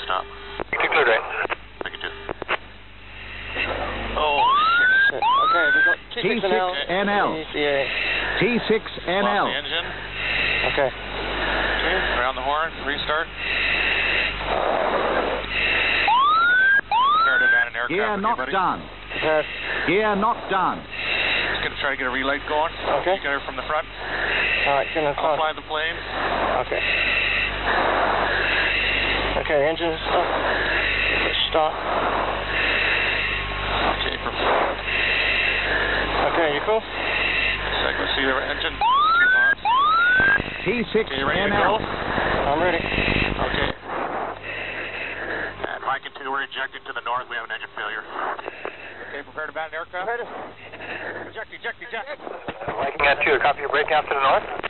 stop. Clear right. Thank you, too. Oh, shit. Okay, we got T6NL. T6NL. Lost the engine. Okay. Okay, around the horn, restart. Prepare to abandon aircraft. Gear not done. Prepared. Gear not done. Just going to try to get a relight going. Okay. You get her from the front. Alright, gonna I'll fly the plane. Okay. Okay, engine stop. Start. Okay, okay, you cool? Second, see the engine. T6NL. Okay, you ready to go? I'm ready. Okay. And Mike and 2, we're ejecting to the north. We have an engine failure. Okay, prepare to abandon aircraft. Ready. Eject. Mike and 2, copy your break out to the north.